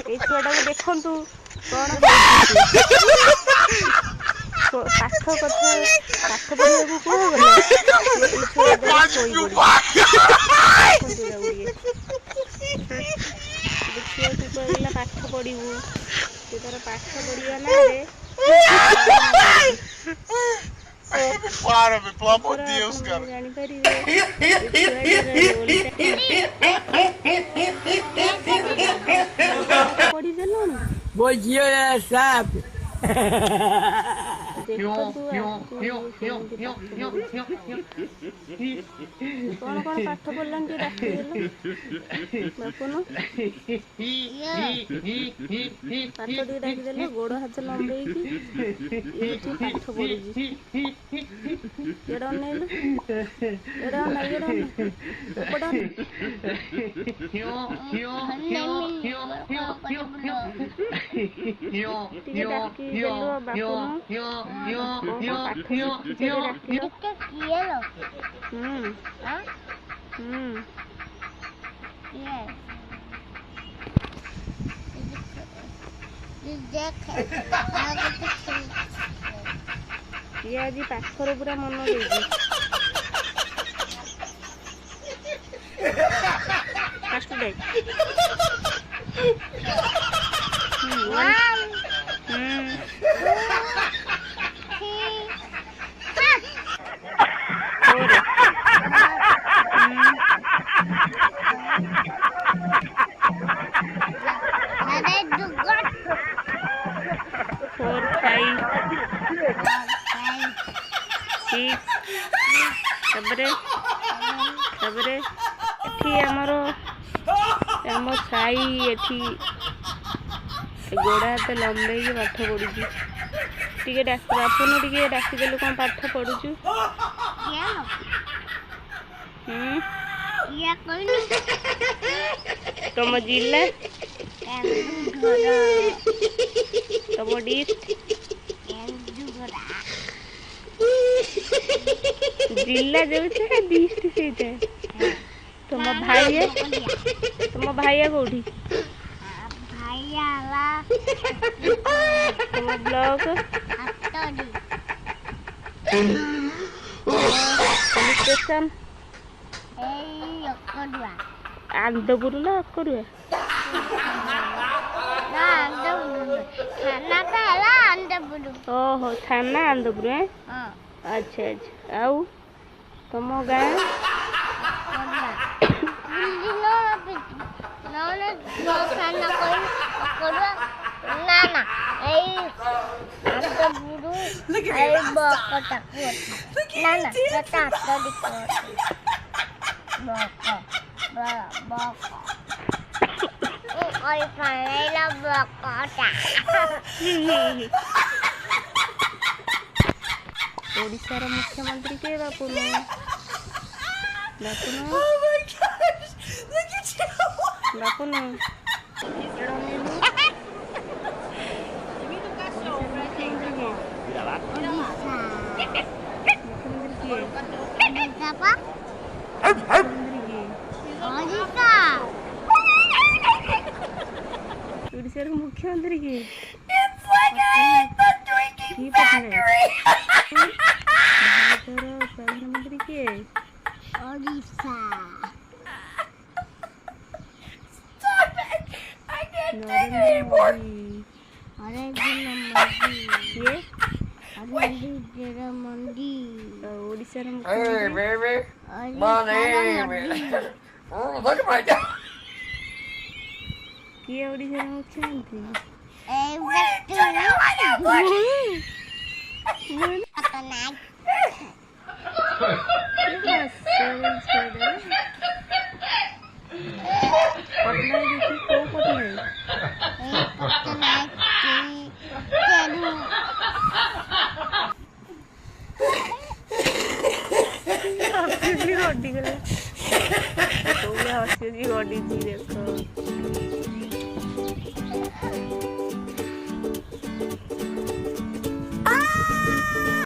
এই ছুয়াটাকে দেখন্তু কোন পাঠ কথা পাঠ পড়িବାକୁ କୁହାଗଲା এই ଛୁଆଟା ଶୋଇ ପଡ଼ିଛି ଦେଖିବାକୁ କହିଲା ପାଠ ପଢ଼ିବୁ ସେ ତାର ପାଠ ପଢ଼ିବା ନାଁରେ Para, pelo amor de Deus, cara. Bom dia, sabe? କଣ କଣ ପାଠ ପଢ଼ିଲାନି ଟିକେ ଡାକିଦେଲ ବାପନ ପାଠ ଟିକେ ଡାକିଦେଲ ଗୋଡ଼ ହାତ ଲମ୍ବେଇକି ଏଇଠି ପାଠ ପଢ଼ୁଛି ଏଇଟା ଅନେଇଲୁ ଏଇଟା ଅନେଇ ଏପଟେ ଟିକେ ଡାକିଦେଲୁ ବାପନ ये आज पाखर पूरा मन देगी फास्ट डे तापर एठी आमर आम साई एठी गोड़ा हाथ लंबे पाठ पढ़ुची टे बापन टे डाकिदेलु कौन पाठ पढ़ुचु तुम जिला तुम डिस्ट जिला जो डिस्ट से तुम भाई कौटी तुम ब्लॉक पुलिस स्टेशन आंदपुर ना अकरुआ ओहो थाना आंदपुर है अच्छा अच्छा आउ तुम गाँ ओडिशार मुख्यमंत्री के बापुन बापुन ओडिशार मुख्यमंत्री के प्रधानमंत्री के ओडिशा ओडिशा किए ओडिशा मुख्यमंत्री गड्डी देखो